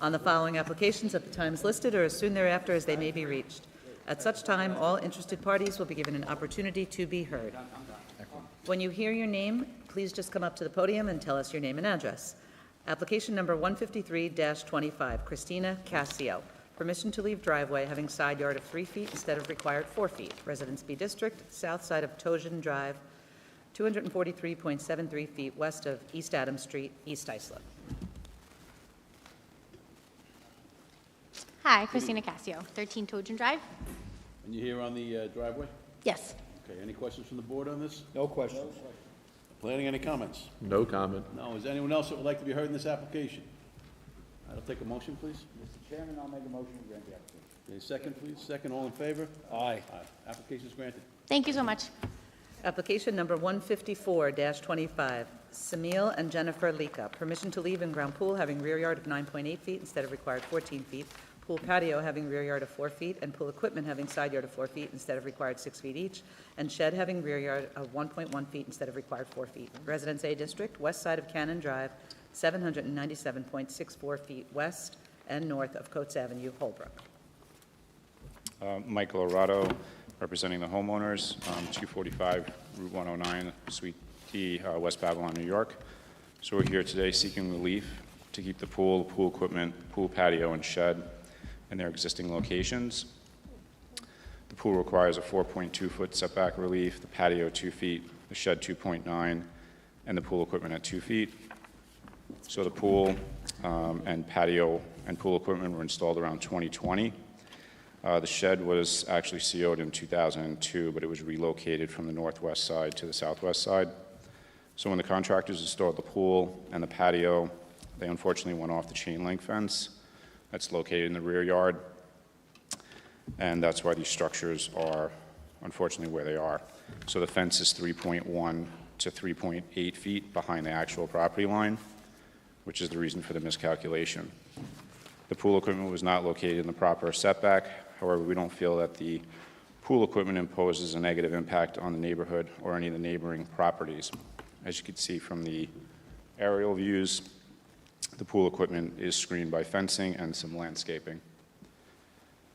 on the following applications at the times listed or as soon thereafter as they may be reached. At such time, all interested parties will be given an opportunity to be heard. When you hear your name, please just come up to the podium and tell us your name and address. Application number 153-25, Christina Cassio. Permission to leave driveway having side yard of 3 feet instead of required 4 feet. Residence B District, south side of Toshin Drive, 243.73 feet west of East Adams Street, East Islip. Hi, Christina Cassio, 13 Trojan Drive. And you're here on the driveway? Yes. Okay, any questions from the board on this? No questions. Planning, any comments? No comment. No, is there anyone else that would like to be heard in this application? I'll take a motion, please. Mr. Chairman, I'll make a motion to grant the application. Okay, second, please. Second, all in favor? Aye. Aye. Application is granted. Thank you so much. Application number 154-25, Samil and Jennifer Lika. Permission to leave in-ground pool having rear yard of 9.8 feet instead of required 14 feet. Pool patio having rear yard of 4 feet, and pool equipment having side yard of 4 feet instead of required 6 feet each, and shed having rear yard of 1.1 feet instead of required 4 feet. Residence A District, west side of Cannon Drive, 797.64 feet west and north of Coates Avenue, Holbrook. Michael Arado, representing the homeowners, 245 Route 109, Suite D, West Babylon, New York. So we're here today seeking relief to keep the pool equipment, pool patio, and shed in their existing locations. The pool requires a 4.2-foot setback relief, the patio 2 feet, the shed 2.9, and the pool equipment at 2 feet. So the pool and patio and pool equipment were installed around 2020. The shed was actually CO'd in 2002, but it was relocated from the northwest side to the southwest side. So when the contractors installed the pool and the patio, they unfortunately went off the chain link fence that's located in the rear yard, and that's why these structures are unfortunately where they are. So the fence is 3.1 to 3.8 feet behind the actual property line, which is the reason for the miscalculation. The pool equipment was not located in the proper setback. However, we don't feel that the pool equipment imposes a negative impact on the neighborhood or any of the neighboring properties. As you can see from the aerial views, the pool equipment is screened by fencing and some landscaping.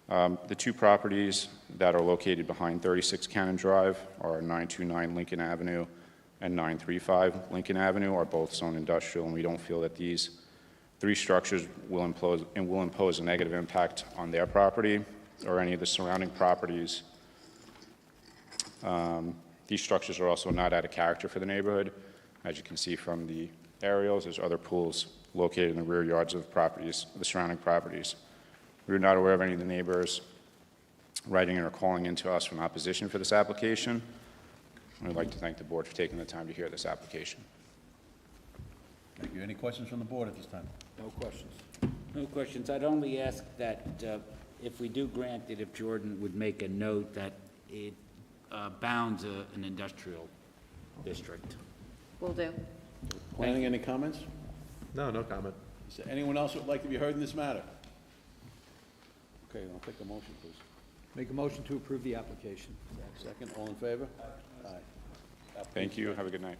The two properties that are located behind 36 Cannon Drive are 929 Lincoln Avenue and 935 Lincoln Avenue, are both zone industrial, and we don't feel that these three structures will impose a negative impact on their property or any of the surrounding properties. These structures are also not out of character for the neighborhood. As you can see from the aerials, there's other pools located in the rear yards of properties, the surrounding properties. We are not aware of any of the neighbors writing or calling into us from opposition for this application. We'd like to thank the board for taking the time to hear this application. Thank you. Any questions from the board at this time? No questions. No questions. I'd only ask that if we do grant it, if Jordan would make a note that it bounds an industrial district. Will do. Planning, any comments? No, no comment. Is there anyone else who would like to be heard in this matter? Okay, I'll take a motion, please. Make a motion to approve the application. Second, all in favor? Aye. Thank you. Have a good night.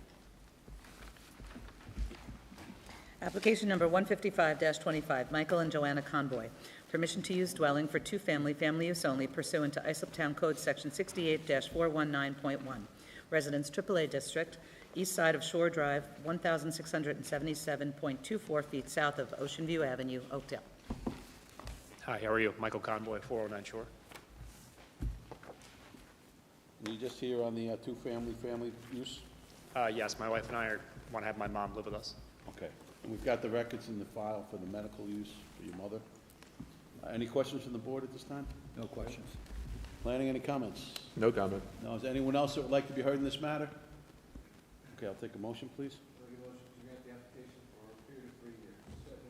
Application number 155-25, Michael and Joanna Conboy. Permission to use dwelling for two-family, family use only pursuant to Islip Town Code Section 68-419.1. Residence AAA District, east side of Shore Drive, 1,677.24 feet south of Ocean View Avenue, Oakdale. Hi, how are you? Michael Conboy, 409 Shore. Are you just here on the family use? Yes, my wife and I want to have my mom live with us. Okay. And we've got the records in the file for the medical use for your mother. Any questions from the board at this time? No questions. Planning, any comments? No comment. No, is there anyone else that would like to be heard in this matter? Okay, I'll take a motion, please.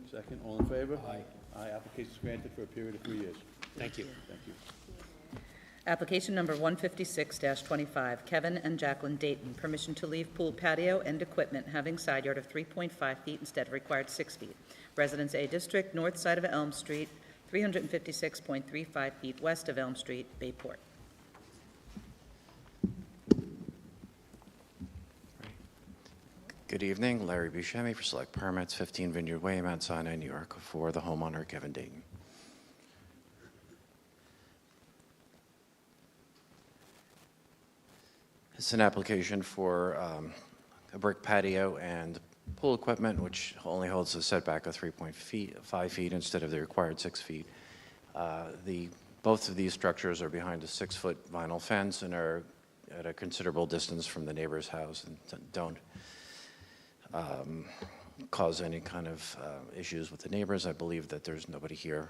Second, all in favor? Aye. Aye, application is granted for a period of 3 years. Thank you. Thank you. Application number 156-25, Kevin and Jacqueline Dayton. Permission to leave pool patio and equipment having side yard of 3.5 feet instead of required 6 feet. Residence A District, north side of Elm Street, 356.35 feet west of Elm Street, Bayport. Good evening, Larry Buscemi for Select Permits, 15 Vineyard Way, Mount Sinai, New York, for the homeowner Kevin Dayton. It's an application for a brick patio and pool equipment, which only holds a setback of 3.5 feet instead of the required 6 feet. Both of these structures are behind a 6-foot vinyl fence and are at a considerable distance from the neighbor's house and don't cause any kind of issues with the neighbors. I believe that there's nobody here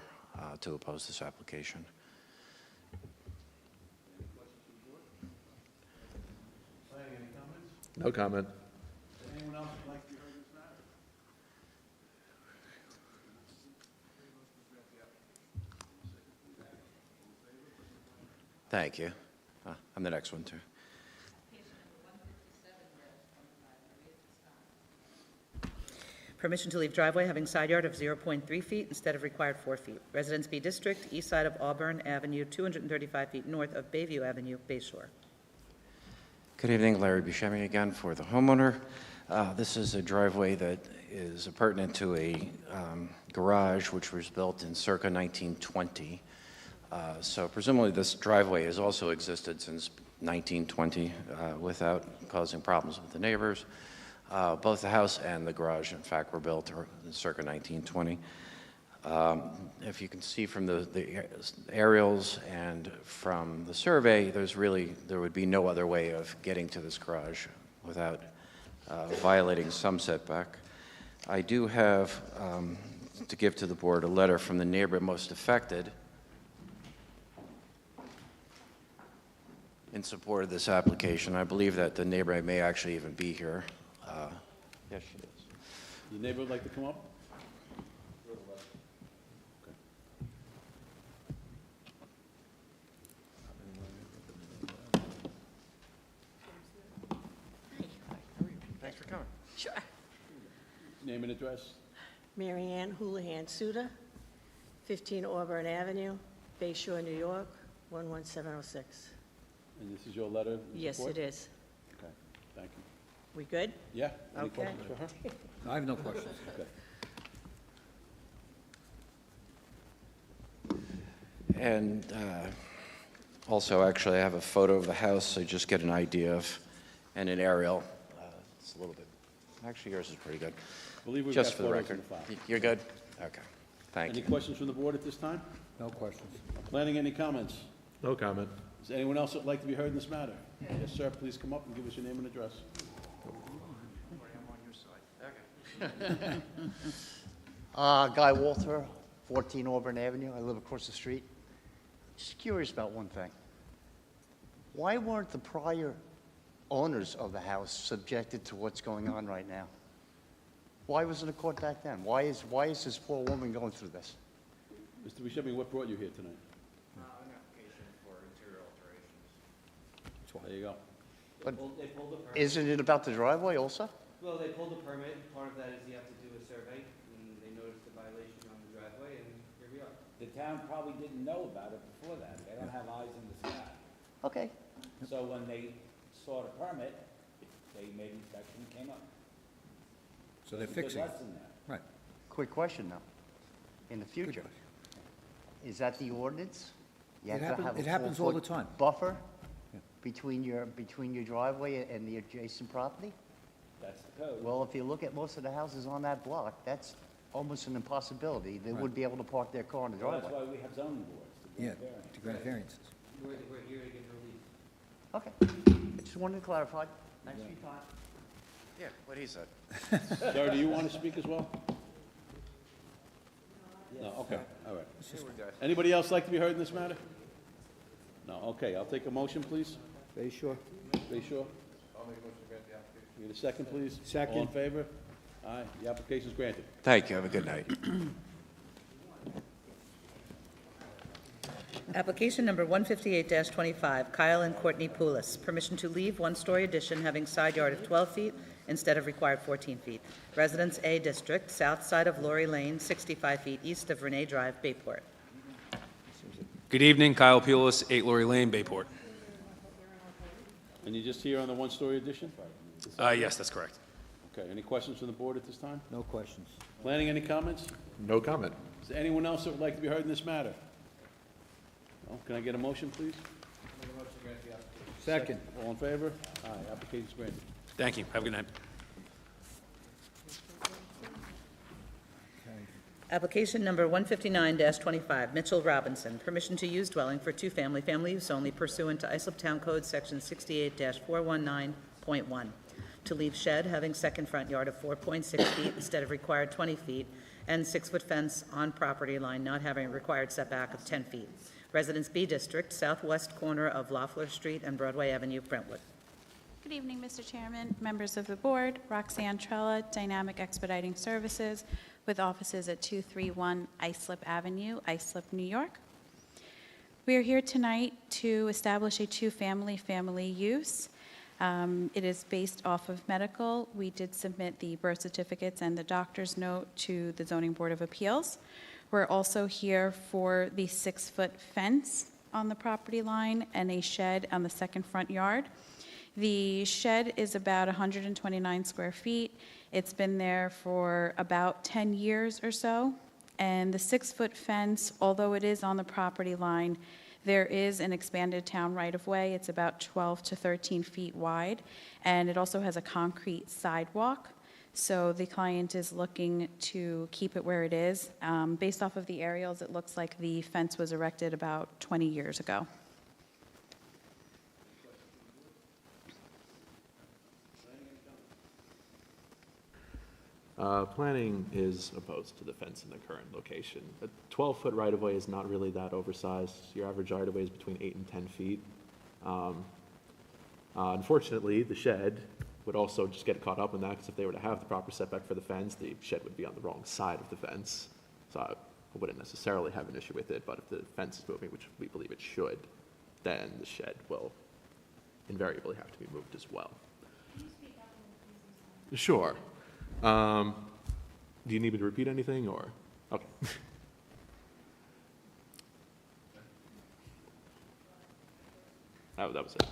to oppose this application. No comment. Anyone else would like to be heard in this matter? Thank you. I'm the next one, too. Permission to leave driveway having side yard of 0.3 feet instead of required 4 feet. Residence B District, east side of Auburn Avenue, 235 feet north of Bayview Avenue, Bay Shore. Good evening, Larry Buscemi again for the homeowner. This is a driveway that is pertinent to a garage which was built in circa 1920. So presumably this driveway has also existed since 1920 without causing problems with the neighbors. Both the house and the garage, in fact, were built in circa 1920. If you can see from the aerials and from the survey, there would be no other way of getting to this garage without violating some setback. I do have to give to the board a letter from the neighbor most affected in support of this application. I believe that the neighbor may actually even be here. Yes, she is. The neighbor would like to come up? Thanks for coming. Sure. Name and address? Mary Ann Houlihan Suda, 15 Auburn Avenue, Bay Shore, New York, 11706. And this is your letter of Yes, support? it is. Okay, thank you. We good? Yeah? Any Okay. questions for her? I have no questions. Okay. And also, actually, I have a photo of the house, so you just get an idea of, and an aerial. It's a little bit, actually, yours is pretty good. I believe we've Just got for the photos in record. the file. You're good? Okay. Thank Any you. questions from the board at this time? No questions. Planning, any comments? No comment. Is anyone else that would like to be heard in this matter? Yes, sir, please come up and give us your name and address. Guy Walter, 14 Auburn Avenue. I live across the street. Just curious about one thing. Why weren't the prior owners of the house subjected to what's going on right now? Why wasn't it caught back then? Why is this poor woman going through this? Mr. Buscemi, what brought you here tonight? An application for interior alterations. There you go. But They pulled the permit. isn't it about the driveway also? Well, they pulled the permit. Part of that is you have to do a survey, and they noticed the violation on the driveway, and here we are. The town probably didn't know about it before that. They don't have eyes in the sky. Okay. So when they saw the permit, they made inspection and came up. So they're It's a good fixing it. lesson there. Right. Quick question though. In the future, is that the ordinance? You It have to have a happens all the 4-foot time. buffer between your driveway and the adjacent property? That's the code. Well, if you look at most of the houses on that block, that's almost an impossibility. They would be able to park their car in the Well, that's driveway. why we have zoning boards. to Yeah, grant variance. to grant variances. We're here to get relief. Okay. I just wanted to clarify. Thanks for your time. Yeah, what he said. Sir, do you want to speak as well? No, okay, all right. Anybody else like to be heard in this matter? No, okay, I'll take a motion, please. Bay Shore? Bay Shore? I'll make a motion to grant the application. Need a second, please? Second. All in favor? Aye, the application is granted. Thank you. Have a good night. Application number 158-25, Kyle and Courtney Poulos. Permission to leave one-story addition having side yard of 12 feet instead of required 14 feet. Residence A District, south side of Laurie Lane, 65 feet east of Renee Drive, Bayport. Good evening, Kyle Pulis, 8 Laurie Lane, Bayport. And you're just here on the one-story addition? Yes, that's correct. Okay, any questions from the board at this time? No questions. Planning, any comments? No comment. Is there anyone else that would like to be heard in this matter? No? Can I get a motion, please? Second. All in favor? Aye, application's granted. Thank you. Have a good night. Application number 159-25, Mitchell Robinson, permission to use dwelling for two-family, family use only pursuant to Islip Town Code, Section 68-419.1, to leave shed having second front yard of 4.6 feet instead of required 20 feet, and 6-foot fence on property line not having a required setback of 10 feet. Residence B District, southwest corner of Loeffler Street and Broadway Avenue, Brentwood. Good evening, Mr. Chairman, members of the board. Roxanne Trella, Dynamic Expediting Services, with offices at 231 Islip Avenue, Islip, New York. We are here tonight to establish a two-family family use. It is based off of medical. We did submit the birth certificates and the doctor's note to the Zoning Board of Appeals. We're also here for the 6-foot fence on the property line and a shed on the second front yard. The shed is about 129 square feet. It's been there for about 10 years or so. And the 6-foot fence, although it is on the property line, there is an expanded town right-of-way. It's about 12 to 13 feet wide, and it also has a concrete sidewalk. So the client is looking to keep it where it is. Based off of the aerials, it looks like the fence was erected about 20 years ago. Planning is opposed to the fence in the current location. A 12-foot right-of-way is not really that oversized. Your average right-of-way is between 8 and 10 feet. Unfortunately, the shed would also just get caught up in that, because if they were to have the proper setback for the fence, the shed would be on the wrong side of the fence. So I wouldn't necessarily have an issue with it, but if the fence is moving, which we believe it should, then the shed will invariably have to be moved as well. Sure. Do you need me to repeat anything, or? Okay. that was it.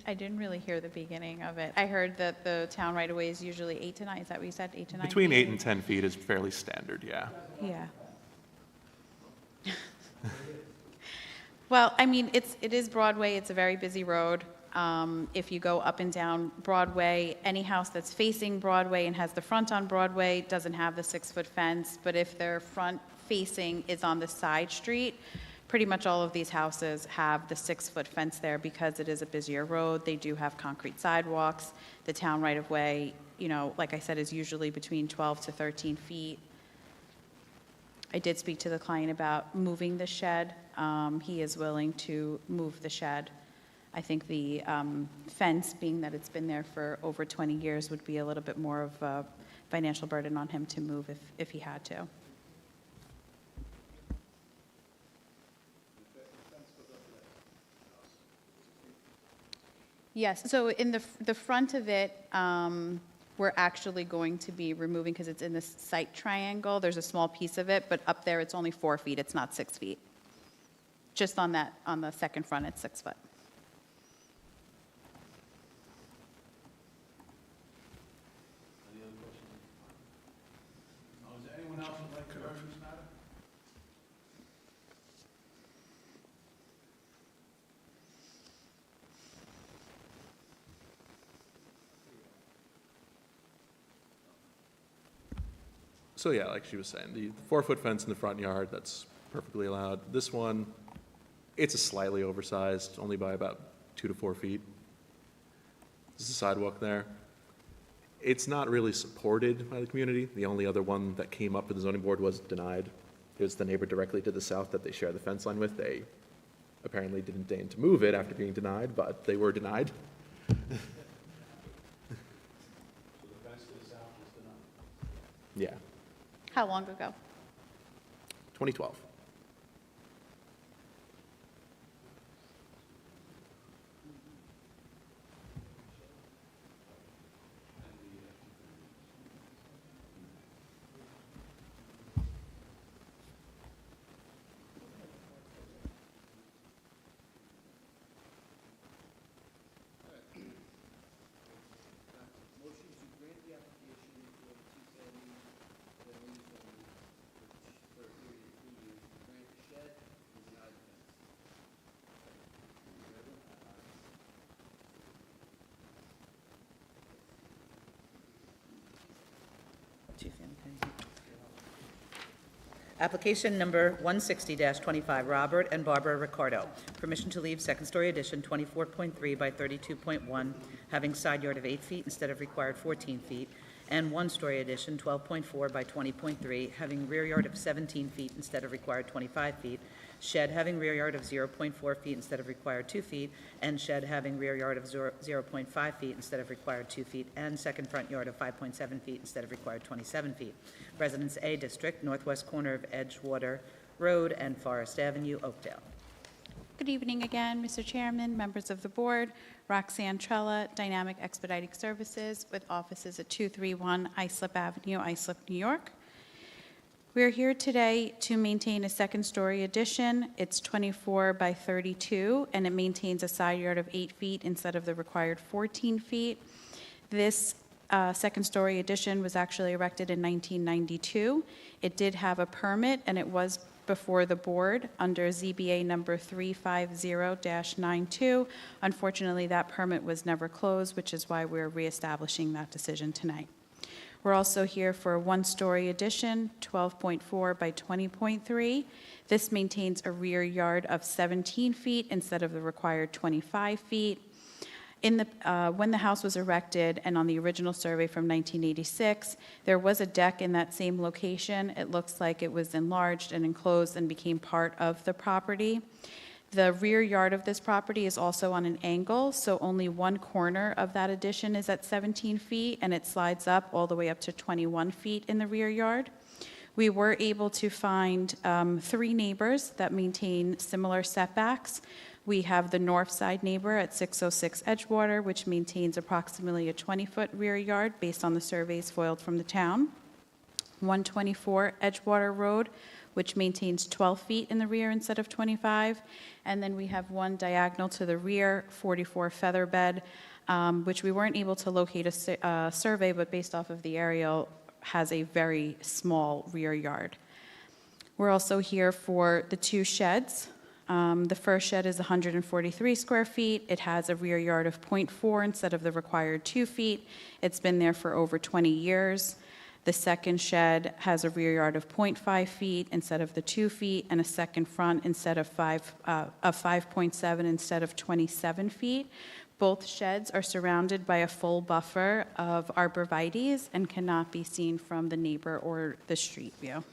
I didn't really hear the beginning of it. I heard that the town right-of-way is usually 8 to 9. Is that what you said, 8 to 9 Between feet? 8 and 10 feet is fairly standard, yeah. Yeah. Well, I mean, it is Broadway. It's a very busy road. If you go up and down Broadway, any house that's facing Broadway and has the front on Broadway doesn't have the 6-foot fence, but if their front facing is on the side street, pretty much all of these houses have the 6-foot fence there because it is a busier road. They do have concrete sidewalks. The town right-of-way, you know, like I said, is usually between 12 to 13 feet. I did speak to the client about moving the shed. He is willing to move the shed. I think the fence, being that it's been there for over 20 years, would be a little bit more of a financial burden on him to move if he had to. Yes, so in the front of it, we're actually going to be removing, because it's in this site triangle, there's a small piece of it, but up there it's only 4 feet, it's not 6 feet. Just on the second front, it's 6 foot. Any other questions? Is there anyone else who'd like to hear this matter? So yeah, like she was saying, the 4-foot fence in the front yard, that's perfectly allowed. This one, it's a slightly oversized, only by about 2 to 4 feet. There's a sidewalk there. It's not really supported by the community. The only other one that came up to the zoning board was denied. It was the neighbor directly to the south that they share the fence line with. They apparently didn't deign to move it after being denied, but they were denied. So the fence to the south is denied. Yeah, How long ago? 2012. Application number 160-25, Robert and Barbara Ricardo. Permission to leave second-story addition 24.3 by 32.1, having side yard of 8 feet instead of required 14 feet, and one-story addition 12.4 by 20.3, having rear yard of 17 feet instead of required 25 feet, shed having rear yard of 0.4 feet instead of required 2 feet, and shed having rear yard of 0.5 feet instead of required 2 feet, and second front yard of 5.7 feet instead of required 27 feet. Residence A District, northwest corner of Edgewater Road and Forest Avenue, Oakdale. Good evening again, Mr. Chairman, members of the board. Roxanne Trella, Dynamic Expediting Services, with offices at 231 Islip Avenue, Islip, New York. We're here today to maintain a second-story addition. It's 24 by 32, and it maintains a side yard of 8 feet instead of the required 14 feet. This second-story addition was actually erected in 1992. It did have a permit, and it was before the board under ZBA number 350-92. Unfortunately, that permit was never closed, which is why we're reestablishing that decision tonight. We're also here for a one-story addition, 12.4 by 20.3. This maintains a rear yard of 17 feet instead of the required 25 feet. When the house was erected and on the original survey from 1986, there was a deck in that same location. It looks like it was enlarged and enclosed and became part of the property. The rear yard of this property is also on an angle, so only one corner of that addition is at 17 feet, and it slides up all the way up to 21 feet in the rear yard. We were able to find 3 neighbors that maintain similar setbacks. We have the north side neighbor at 606 Edgewater, which maintains approximately a 20-foot rear yard based on the surveys foiled from the town. 124 Edgewater Road, which maintains 12 feet in the rear instead of 25. And then we have one diagonal to the rear, 44 Featherbed, which we weren't able to locate a survey, but based off of the aerial, has a very small rear yard. We're also here for the 2 sheds. The first shed is 143 square feet. It has a rear yard of 0.4 instead of the required 2 feet. It's been there for over 20 years. The second shed has a rear yard of 0.5 feet instead of the 2 feet, and a second front instead of 5.7 instead of 27 feet. Both sheds are surrounded by a full buffer of arborvitaes and cannot be seen from the neighbor or the street view.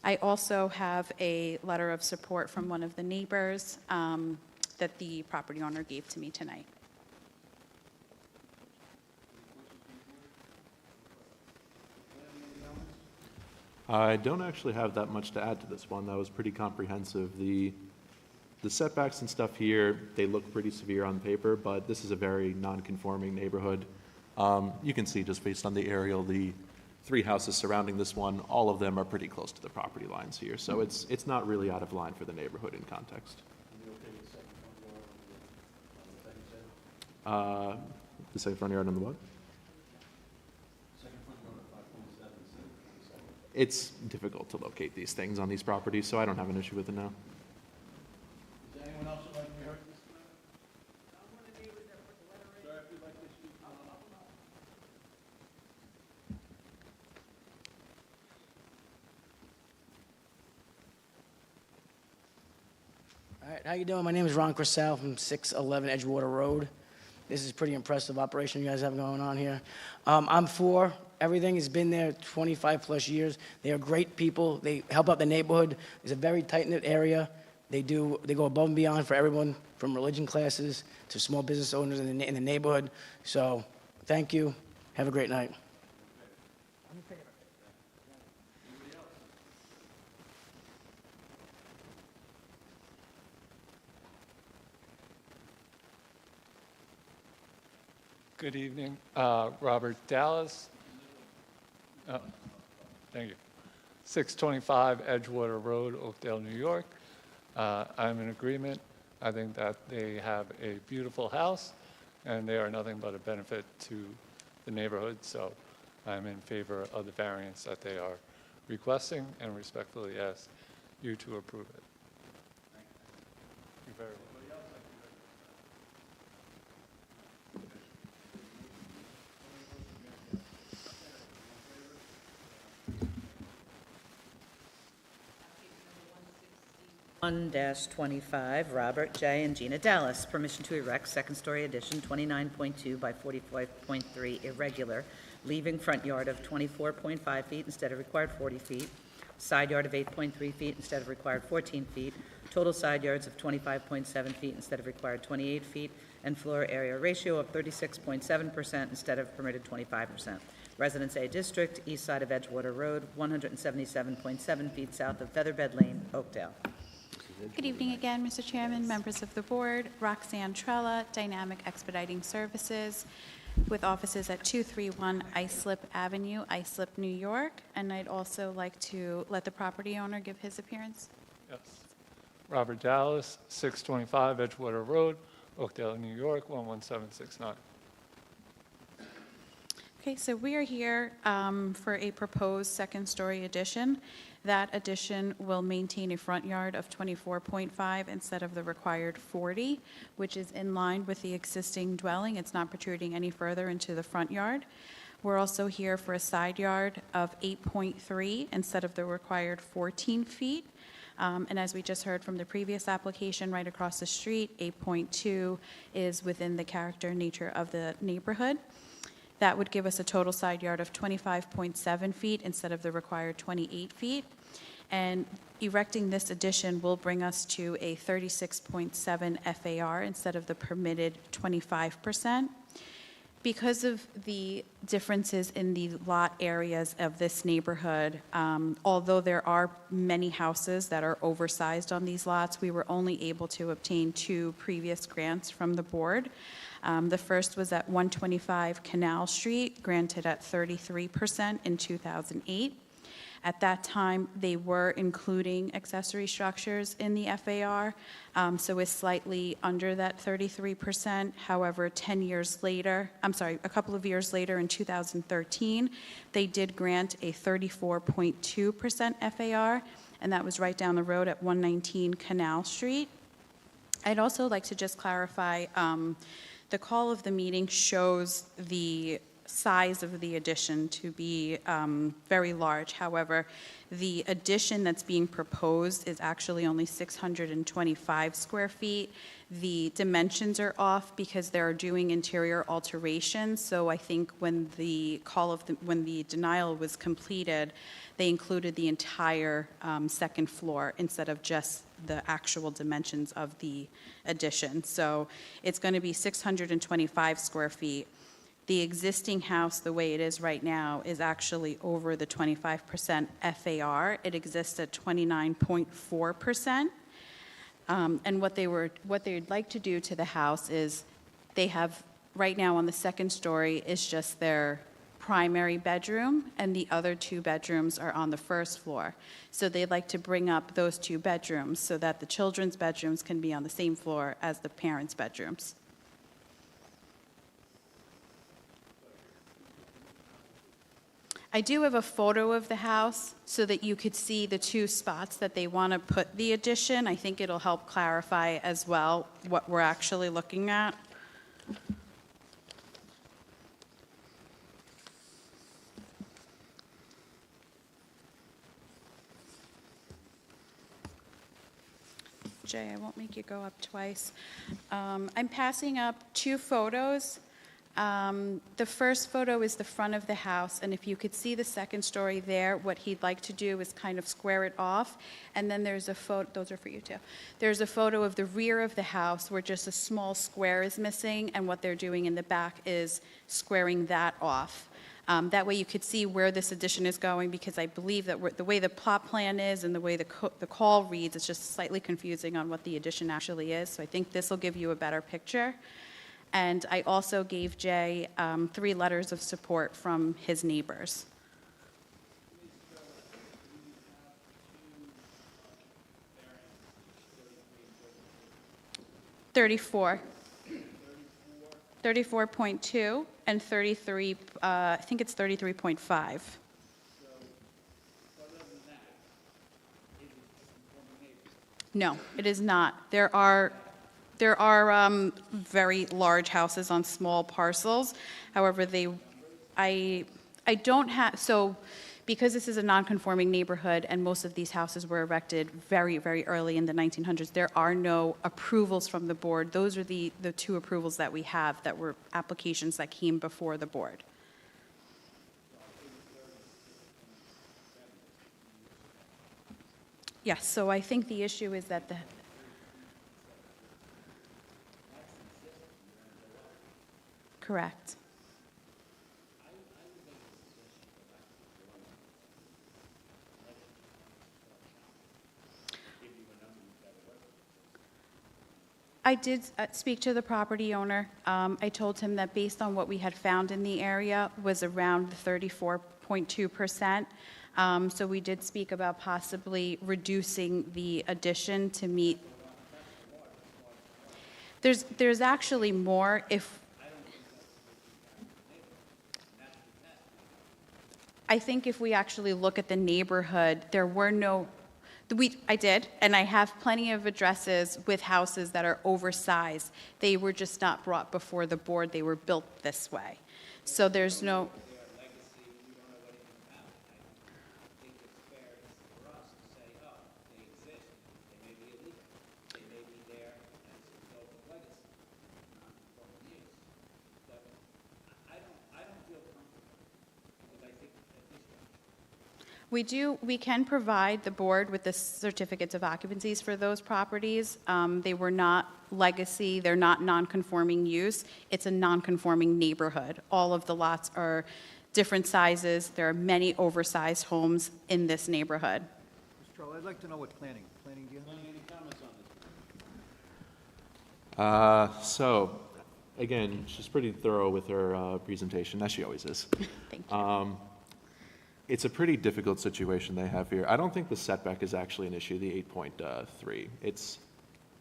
I also have a letter of support from one of the neighbors that the property owner gave to me tonight. I don't actually have that much to add to this one. That was pretty comprehensive. The setbacks and stuff here, they look pretty severe on paper, but this is a very non-conforming neighborhood. You can see just based on the aerial, the 3 houses surrounding this one, all of them are pretty close to the property lines here. So it's not really out of line for the neighborhood in context. The second front yard on the what? It's difficult to locate these things on these properties, so I don't have an issue with it now. Is there anyone else who'd like to be heard? All right, how you doing? My name is Ron Crisell from 611 Edgewater Road. This is a pretty impressive operation you guys have going on here. I'm for everything. Has been there 25 plus years. They are great people. They help out the neighborhood. It's a very tight-knit area. They go above and beyond for everyone, from religion classes to small business owners in the neighborhood. So thank you. Have a great night. Good evening. Robert Dallas. Thank you. 625 Edgewater Road, Oakdale, New York. I'm in agreement. I think that they have a beautiful house, and they are nothing but a benefit to the neighborhood. So I'm in favor of the variance that they are requesting, and respectfully ask you to approve it. Thank you very much. 1-25, Robert J. and Gina Dallas, permission to erect second-story addition 29.2 by 45.3 irregular, leaving front yard of 24.5 feet instead of required 40 feet, side yard of 8.3 feet instead of required 14 feet, total side yards of 25.7 feet instead of required 28 feet, and floor area ratio of 36.7% instead of permitted 25%. Residence A District, east side of Edgewater Road, 177.7 feet south of Featherbed Lane, Oakdale. Good evening again, Mr. Chairman, members of the board. Roxanne Trella, Dynamic Expediting Services, with offices at 231 Islip Avenue, Islip, New York. And I'd also like to let the property owner give his appearance. Yes. Robert Dallas, 625 Edgewater Road, Oakdale, New York, 11769. Okay, so we are here for a proposed second-story addition. That addition will maintain a front yard of 24.5 instead of the required 40, which is in line with the existing dwelling. It's not protruding any further into the front yard. We're also here for a side yard of 8.3 instead of the required 14 feet. And as we just heard from the previous application right across the street, 8.2 is within the character and nature of the neighborhood. That would give us a total side yard of 25.7 feet instead of the required 28 feet. And erecting this addition will bring us to a 36.7 FAR instead of the permitted 25%. Because of the differences in the lot areas of this neighborhood, although there are many houses that are oversized on these lots, we were only able to obtain 2 previous grants from the board. The first was at 125 Canal Street, granted at 33% in 2008. At that time, they were including accessory structures in the FAR, so it's slightly under that 33%. However, a couple of years later in 2013, they did grant a 34.2% FAR, and that was right down the road at 119 Canal Street. I'd also like to just clarify, the call of the meeting shows the size of the addition to be very large. However, the addition that's being proposed is actually only 625 square feet. The dimensions are off because they're doing interior alterations. So I think when the denial was completed, they included the entire second floor instead of just the actual dimensions of the addition. So it's going to be 625 square feet. The existing house, the way it is right now, is actually over the 25% FAR. It exists at 29.4%. And what they'd like to do to the house is they have, right now on the second story, is just their primary bedroom, and the other 2 bedrooms are on the first floor. So they'd like to bring up those 2 bedrooms so that the children's bedrooms can be on the same floor as the parents' bedrooms. I do have a photo of the house so that you could see the 2 spots that they want to put the addition. I think it'll help clarify as well what we're actually looking at. Jay, I won't make you go up twice. I'm passing up 2 photos. The first photo is the front of the house, and if you could see the second story there, what he'd like to do is kind of square it off. And then there's a photo, those are for you too. There's a photo of the rear of the house where just a small square is missing, and what they're doing in the back is squaring that off. That way you could see where this addition is going, because I believe that the way the plot plan is and the way the call reads, it's just slightly confusing on what the addition actually is. So I think this will give you a better picture. And I also gave Jay 3 letters of support from his neighbors. $34.2 and 33. I think it's 33.5. No, it is not. There are very large houses on small parcels. However, I don't have, so because this is a non-conforming neighborhood and most of these houses were erected very, very early in the 1900s, there are no approvals from the board. Those are the two approvals that we have that were applications that came before the board. Yes, so I think the issue is that correct. I did speak to the property owner. I told him that based on what we had found in the area was around 34.2%. So we did speak about possibly reducing the addition to meet. There's actually more if. I think if we actually look at the neighborhood, there were no. I did, and I have plenty of addresses with houses that are oversized. They were just not brought before the board. They were built this way. So there's no. We can provide the board with the certificates of occupancies for those properties. They were not legacy, they're not non-conforming use. It's a non-conforming neighborhood. All of the lots are different sizes. There are many oversized homes in this neighborhood. Mr. Troll, I'd like to know what planning, do you have? Any comments on this? So, again, she's pretty thorough with her presentation, as she always is. Thank you. It's a pretty difficult situation they have here. I don't think the setback is actually an issue, the 8.3. It's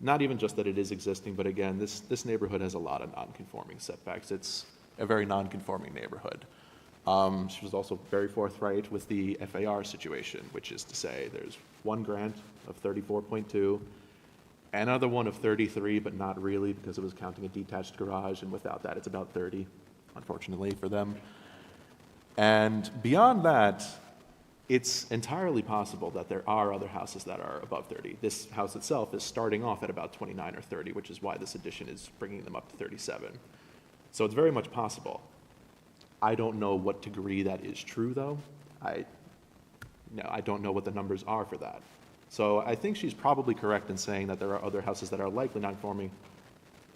not even just that it is existing, but again, this neighborhood has a lot of non-conforming setbacks. It's a very non-conforming neighborhood. She was also very forthright with the FAR situation, which is to say there's one grant of 34.2, another one of 33, but not really because it was counting a detached garage, and without that it's about 30, unfortunately for them. And beyond that, it's entirely possible that there are other houses that are above 30. This house itself is starting off at about 29 or 30, which is why this addition is bringing them up to 37. So it's very much possible. I don't know what degree that is true, though. I don't know what the numbers are for that. So I think she's probably correct in saying that there are other houses that are likely non-conforming.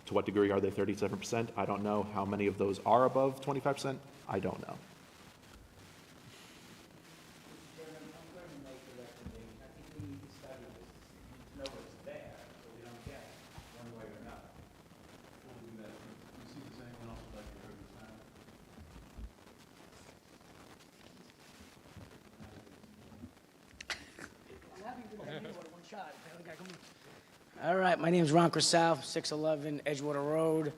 To what degree are they 37%? I don't know. How many of those are above 25%? I don't know. All right, my name is Ron Crisal, 611 Edgewater Road,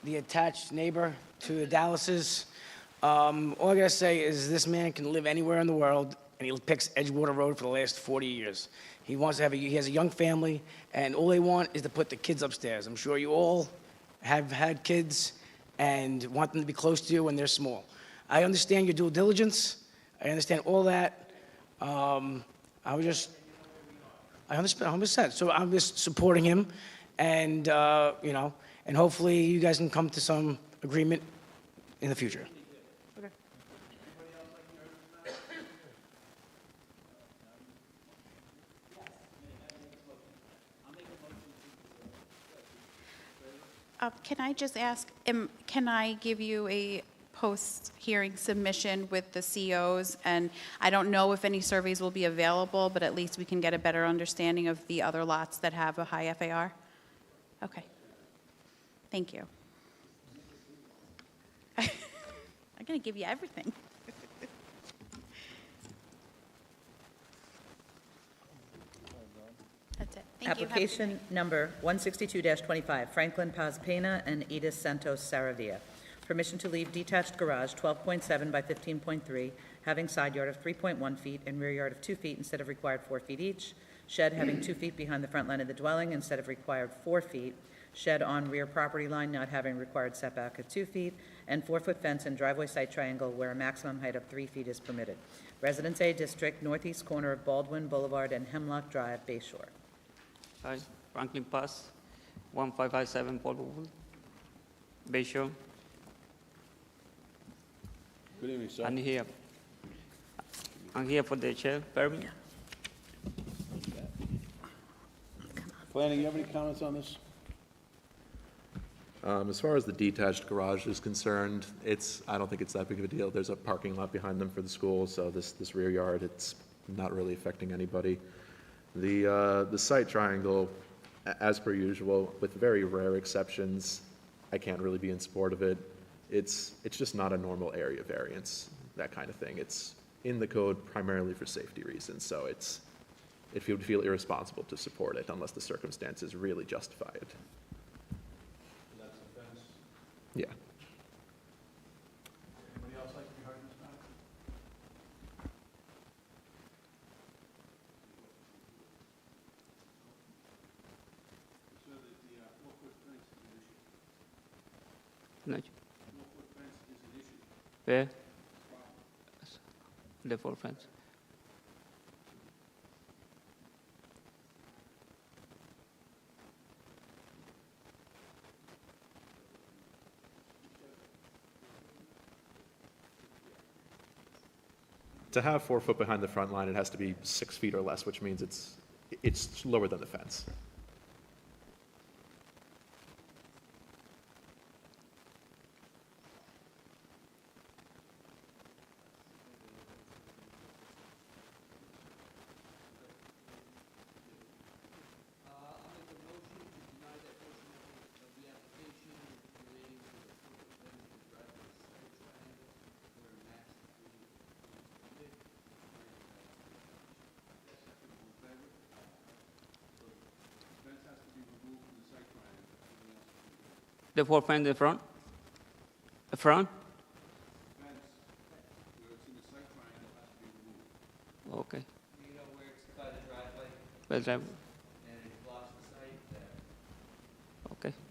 the attached neighbor to the Dallases. All I gotta say is this man can live anywhere in the world, and he picks Edgewater Road for the last 40 years. He wants to he has a young family, and all they want is to put the kids upstairs. I'm sure you all have had kids and want them to be close to you when they're small. I understand your due diligence. I understand all that. I understand 100%. So I'm just supporting him, and and hopefully you guys can come to some agreement in the future. Okay. Can I just ask, can I give you a post-hearing submission with the COs? And I don't know if any surveys will be available, but at least we can get a better understanding of the other lots that have a high FAR? Okay. Thank you. I'm going to give you everything. That's it. Thank you. Application number 162-25, Franklin Paz Pena and Edith Santos Saravia. Permission to leave detached garage, 12.7 by 15.3, having side yard of 3.1 feet and rear yard of 2 feet instead of required 4 feet each. Shed having 2 feet behind the front line of the dwelling instead of required 4 feet. Shed on rear property line not having required setback of 2 feet. and 4-foot fence and driveway site triangle where a maximum height of 3 feet is permitted. Residence A District, northeast corner of Baldwin Boulevard and Hemlock Drive, Bay Shore. Hi, Franklin Pass, 1557 Paul Boulevard, Bay Shore. Good evening, sir. I'm here for the chair permit. Planning, you have any comments on this? As far as the detached garage is concerned, I don't think it's that big of a deal. There's a parking lot behind them for the school, so this rear yard, it's not really affecting anybody. The site triangle, as per usual, with very rare exceptions, I can't really be in support of it. It's just not a normal area variance, that kind of thing. It's in the code primarily for safety reasons, so it would feel irresponsible to support it unless the circumstances really justify it. That's the fence. Yeah. Anybody else like to be heard in this matter? So the 4-foot fence is an issue. 4-foot fence is an issue. Where? The 4 fence. To have 4 foot behind the front line, it has to be 6 feet or less, which means it's lower than the fence. I'll make a motion to deny that portion of the application relating to the 4-foot fence and driveway site triangle where a max of 3 feet is permitted. All in favor? So the fence has to be removed from the site plan. Everything else is good. The 4 fence in front? The front? Fence, where it's in the site triangle, has to be removed. Okay. You know where it's by the driveway By the driveway. and it blocks the site? Okay.